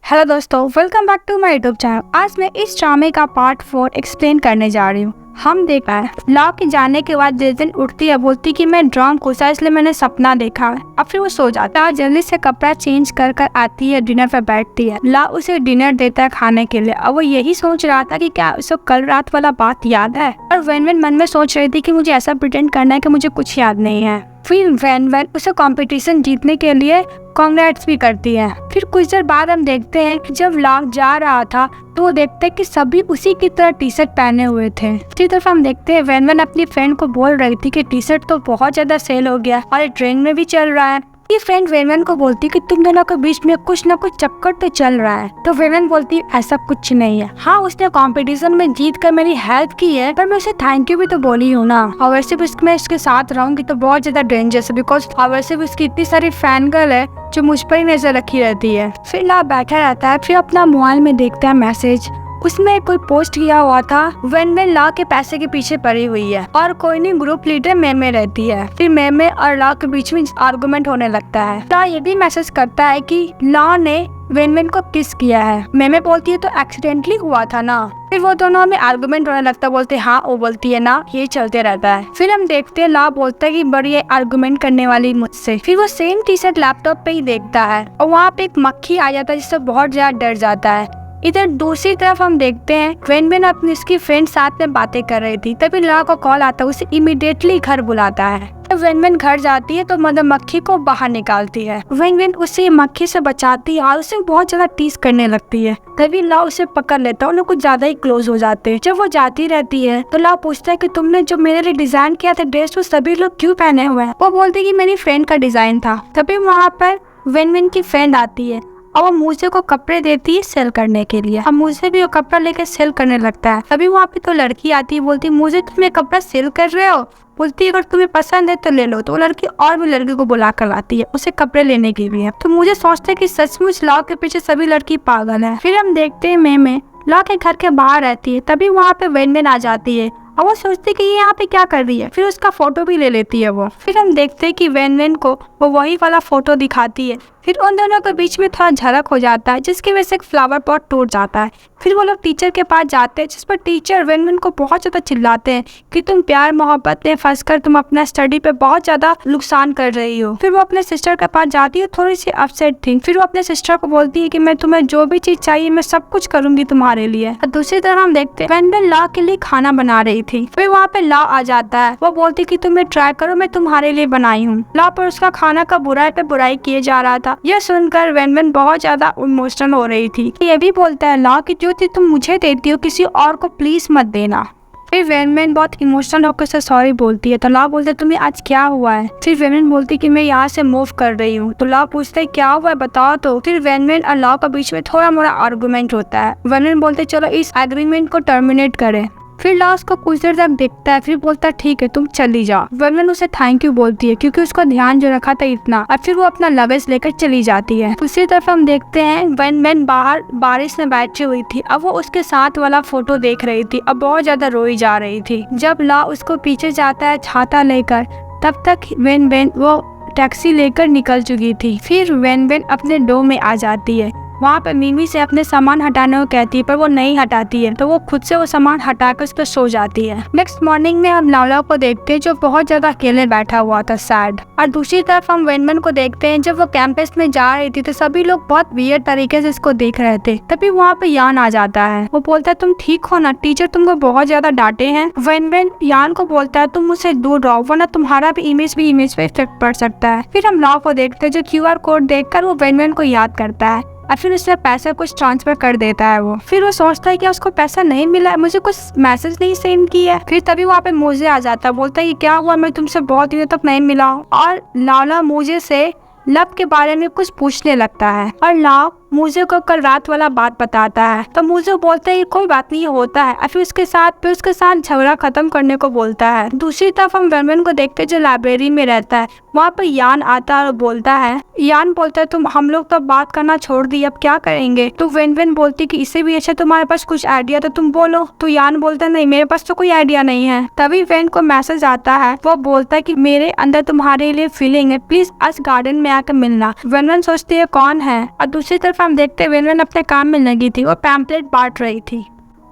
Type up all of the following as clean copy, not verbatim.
Hello दोस्तों, welcome back to my YouTube channel. आज मैं इस ड्रामे का पार्ट 4 एक्सप्लेन करने जा रही हूँ। हम देखा है लॉ के जाने के बाद जिस दिन उठती है बोलती कि मैं ड्रंक हूँ इसलिए मैंने सपना देखा है। अब फिर वो सो जाता है। जल्दी से कपड़ा चेंज कर आती है, डिनर पे बैठती है। लॉ उसे डिनर देता है खाने के लिए। अब वो यही सोच रहा था कि क्या उसे कल रात वाला बात याद है, और वेन मन में सोच रही थी कि मुझे ऐसा प्रिटेंड करना है कि मुझे कुछ याद नहीं है। फिर वेन उसे कंपटीशन जीतने के लिए कांग्रेट्स भी करती है। फिर कुछ देर बाद हम देखते हैं कि जब लॉ जा रहा था तो वो देखते हैं कि सभी उसी की तरह टी शर्ट पहने हुए थे। दूसरी तरफ हम देखते हैं वेन अपनी फ्रेंड को बोल रही थी कि टी शर्ट तो बहुत ज्यादा सेल हो गया और ट्रेंड में भी चल रहा है। ये फ्रेंड वेन को बोलती कि तुम दोनों के बीच में कुछ न कुछ चक्कर तो चल रहा है। तो वेन बोलती ऐसा कुछ नहीं है। हाँ, उसने कंपटीशन में जीत कर मेरी हेल्प की है, पर मैं उसे थैंक यू भी तो बोली हूँ ना। और वैसे भी मैं इसके साथ रहूंगी तो बहुत ज्यादा डेंजरस है, बिकॉज वैसे भी उसकी इतनी सारी फैन गर्ल है जो मुझ पर ही नजर रखी रहती है। फिर लॉ बैठा रहता है। फिर अपना मोबाइल में देखता है मैसेज। उसमें कोई पोस्ट किया हुआ था वेन लॉ के पैसे के पीछे पड़ी हुई है और कोई नहीं ग्रुप लीडर मेमे रहती है। फिर मेमे और लॉ के बीच में आर्गुमेंट होने लगता है। लॉ ये भी मैसेज करता है कि लॉ ने वेन को किस किया है। मेमे बोलती है तो एक्सीडेंटली हुआ था ना। फिर वो दोनों में आर्गुमेंट होने लगता है। बोलते हाँ, वो बोलती है ना, ये चलते रहता है। फिर हम देखते हैं लॉ बोलता है कि बड़ी आर्गुमेंट करने वाली मुझसे। फिर वो सेम टी शर्ट लैपटॉप पे ही देखता है और वहाँ पे एक मक्खी आ जाता है जिससे बहुत ज्यादा डर जाता है। इधर दूसरी तरफ हम देखते हैं वेन अपनी उसकी फ्रेंड साथ में बातें कर रही थी। तभी लॉ को कॉल आता है, उसे इमीडिएटली घर बुलाता है। वेन घर जाती है तो मधुमक्खी को बाहर निकालती है। वेन उसे मक्खी से बचाती है और उसे बहुत ज्यादा टीज करने लगती है। तभी लॉ उसे पकड़ लेता है। उन लोग कुछ ज्यादा ही क्लोज हो जाते हैं। जब वो जाती रहती है तो लॉ पूछता है कि तुमने जो मेरे लिए डिजाइन किया था ड्रेस, वो सभी लोग क्यों पहने हुए हैं। वो बोलती है कि मेरी फ्रेंड का डिजाइन था। तभी वहाँ पर वेन की फ्रेंड आती है और वो मूसे को कपड़े देती है सेल करने के लिए। अब मूसे भी वो कपड़ा लेकर सेल करने लगता है। तभी वहाँ पे तो लड़की आती है, बोलती मुझे तुम ये कपड़ा सेल कर रहे हो। बोलती अगर तुम्हें पसंद है तो ले लो। तो वो लड़की और भी लड़की को बुला कर लाती है उसे कपड़े लेने के लिए। तो मुझे सोचते कि सचमुच लॉ के पीछे सभी लड़की पागल है। फिर हम देखते हैं मेमे लॉ के घर के बाहर रहती है। तभी वहाँ पे वेन आ जाती है और वो सोचती कि ये यहाँ पे क्या कर रही है। फिर उसका फोटो भी ले लेती है वो। फिर हम देखते हैं कि वेन को वो वही वाला फोटो दिखाती है। फिर उन दोनों के बीच में थोड़ा झड़क हो जाता है जिसकी वजह से एक फ्लावर पॉट टूट जाता है। फिर वो लोग टीचर के पास जाते हैं, जिस पर टीचर वेन को बहुत ज्यादा चिल्लाते हैं कि तुम प्यार मोहब्बत में फंसकर तुम अपना स्टडी पे बहुत ज्यादा नुकसान कर रही हो। फिर वो अपने सिस्टर के पास जाती है, थोड़ी सी अपसेट थी। फिर वो अपने सिस्टर को बोलती है कि मैं तुम्हें जो भी चीज चाहिए मैं सब कुछ करूंगी तुम्हारे लिए। और दूसरी तरफ हम देखते हैं वेन लॉ के लिए खाना बना रही थी। फिर वहाँ पे लॉ आ जाता है। वो बोलती कि तुम्हें ट्राई करो, मैं तुम्हारे लिए बनाई हूँ। लॉ पर उसका खाना का बुराई पे बुराई किए जा रहा था। यह सुनकर वेन बहुत ज्यादा इमोशनल हो रही थी। ये भी बोलता है लॉ कि जो चीज तुम मुझे देती हो किसी और को प्लीज मत देना। फिर वेन बहुत इमोशनल होकर से सॉरी बोलती है। तो लॉ बोलते तुम्हें आज क्या हुआ है। फिर वेन बोलती कि मैं यहाँ से मूव कर रही हूँ। तो लॉ पूछते क्या हुआ है बताओ। तो फिर वेन और लॉ के बीच में थोड़ा मोड़ा आर्गुमेंट होता है। वेन बोलते चलो इस एग्रीमेंट को टर्मिनेट करें। फिर लॉ उसको कुछ देर तक देखता है। फिर बोलता ठीक है तुम चली जाओ। वेन उसे थैंक यू बोलती है क्योंकि उसको ध्यान जो रखा था इतना। और फिर वो अपना लगेज लेकर चली जाती है। दूसरी तरफ हम देखते हैं वेन बाहर बारिश में बैठी हुई थी। अब वो उसके साथ वाला फोटो देख रही थी। अब बहुत ज्यादा रोई जा रही थी। जब लॉ उसको पीछे जाता है छाता लेकर, तब तक वेन वो टैक्सी लेकर निकल चुकी थी। फिर वेन अपने डो में आ जाती है। वहाँ पे मिमी से अपने सामान हटाने को कहती है, पर वो नहीं हटाती है। तो वो खुद से वो सामान हटाकर उस पर सो जाती है। नेक्स्ट मॉर्निंग में हम लॉ को देखते हैं जो बहुत ज्यादा अकेले बैठा हुआ था, सैड। और दूसरी तरफ हम वेन को देखते हैं जब वो कैंपस में जा रही थी तो सभी लोग बहुत वियर्ड तरीके से इसको देख रहे थे। तभी वहाँ पे यान आ जाता है। वो बोलता है तुम ठीक हो ना, टीचर तुमको बहुत ज्यादा डांटे हैं। वेन यान को बोलता है तुम मुझसे दूर रहो वरना तुम्हारा भी इमेज पे इफेक्ट पड़ सकता है। फिर हम लॉ को देखते हैं जो QR कोड देखकर वो वेन को याद करता है और फिर उससे पैसा कुछ ट्रांसफर कर देता है वो। फिर वो सोचता है कि उसको पैसा नहीं मिला है, मुझे कुछ मैसेज नहीं सेंड किया है। फिर तभी वहाँ पे मोजे आ जाता है। बोलता है कि क्या हुआ, मैं तुमसे बहुत दिनों तक नहीं मिला हूँ। और लाला मोजे से लव के बारे में कुछ पूछने लगता है और लव मुझे को कल रात वाला बात बताता है। तो मुझे बोलता है कोई बात नहीं होता है और फिर उसके साथ झगड़ा खत्म करने को बोलता है। दूसरी तरफ हम वेन को देखते जो लाइब्रेरी में रहता है। वहाँ पर यान आता है और बोलता है, यान बोलता है तुम हम लोग तो बात करना छोड़ दी, अब क्या करेंगे। तो वेन बोलती कि इससे भी अच्छा तुम्हारे पास कुछ आइडिया तो तुम बोलो। तो यान बोलता है नहीं मेरे पास तो कोई आइडिया नहीं है। तभी वेन को मैसेज आता है। वो बोलता है कि मेरे अंदर तुम्हारे लिए फीलिंग है, प्लीज आज गार्डन में आकर मिलना। वेन सोचती है कौन है। और दूसरी तरफ तरफ हम देखते हैं वेनवेन अपने काम में लगी थी, वो पैम्पलेट बांट रही थी।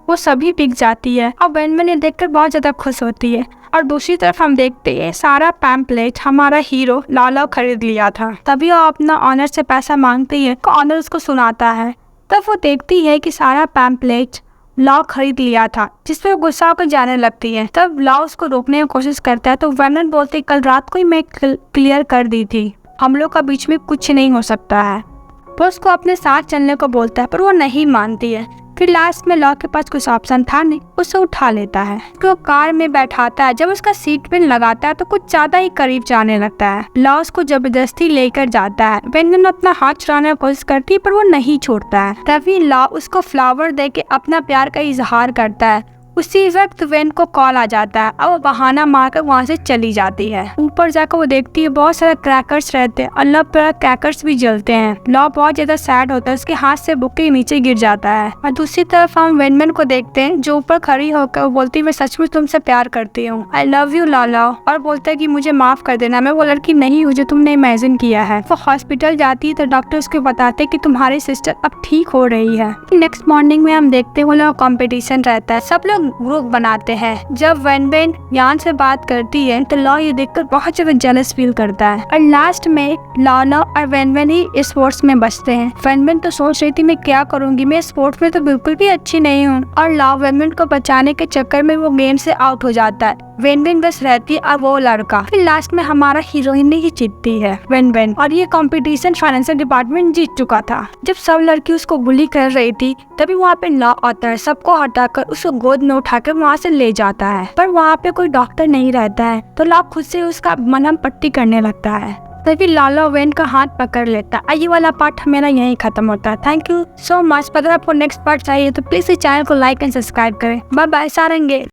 वो सभी बिक जाती है और वेनवेन ये देखकर बहुत ज्यादा खुश होती है। और दूसरी तरफ हम देखते हैं सारा पैम्पलेट हमारा हीरो लाला खरीद लिया था। तभी वो अपना ऑनर से पैसा मांगती है, ऑनर उसको सुनाता है। तब वो देखती है कि सारा पैम्पलेट लॉ खरीद लिया था, जिसपे वो गुस्सा होकर जाने लगती है। तब लॉ उसको रोकने की कोशिश करता है तो वेनवेन बोलती है कल रात को ही मैं क्लियर कर दी थी, हम लोग का बीच में कुछ नहीं हो सकता है। वो उसको अपने साथ चलने को बोलता है पर वो नहीं मानती है। फिर लास्ट में लॉ के पास कुछ ऑप्शन था नहीं, उसे उठा लेता है, उसको कार में बैठाता है। जब उसका सीट बेल्ट लगाता है तो कुछ ज्यादा ही करीब जाने लगता है। लॉ उसको जबरदस्ती लेकर जाता है। वेनवेन अपना हाथ छुड़ाने की कोशिश करती है पर वो नहीं छोड़ता है। तभी लॉ उसको फ्लावर देके अपना प्यार का इजहार करता है। उसी वक्त वेन को कॉल आ जाता है और वो बहाना मारकर वहाँ से चली जाती है। ऊपर जाकर वो देखती है बहुत सारे क्रैकर्स रहते हैं, अल्लाह पर क्रैकर्स भी जलते हैं। लॉ बहुत ज्यादा सैड होता है, उसके हाथ से बुक के नीचे गिर जाता है। और दूसरी तरफ हम वेनवेन को देखते हैं जो ऊपर खड़ी होकर वो बोलती है मैं सचमुच तुमसे प्यार करती हूँ, आई लव यू लाला। और बोलता है कि मुझे माफ कर देना, मैं वो लड़की नहीं हूँ जो तुमने इमेजिन किया है। वो हॉस्पिटल जाती है तो डॉक्टर उसको बताते हैं कि तुम्हारी सिस्टर अब ठीक हो रही है। नेक्स्ट मॉर्निंग में हम देखते हैं वो लोग कॉम्पिटिशन रहता है, सब लोग ग्रुप बनाते हैं। जब वेनवेन यान से बात करती है तो लॉ ये देखकर बहुत ज्यादा जेलस फील करता है। और लास्ट में लाला और वेनवेन ही स्पोर्ट्स में बचते हैं। वेनवेन तो सोच रही थी मैं क्या करूंगी, मैं स्पोर्ट्स में तो बिल्कुल भी अच्छी नहीं हूँ। और लॉ वेनवेन को बचाने के चक्कर में वो गेम से आउट हो जाता है। वेनवेन बस रहती है और वो लड़का। फिर लास्ट में हमारा हीरोइन ही जीतती है, वेनवेन। और ये कंपटीशन फाइनेंशियल डिपार्टमेंट जीत चुका था। जब सब लड़की उसको बुली कर रही थी तभी वहाँ पे लॉ आता है, सबको हटाकर उसको गोद में उठाकर वहाँ से ले जाता है। पर वहाँ पे कोई डॉक्टर नहीं रहता है तो लॉ खुद से उसका मलहम पट्टी करने लगता है। तभी लाला वेन का हाथ पकड़ लेता है। ये वाला पार्ट मेरा यहीं खत्म होता है। Thank you so much. अगर आपको नेक्स्ट पार्ट चाहिए तो प्लीज इस चैनल को लाइक एंड सब्सक्राइब करें। Bye bye सारंगे।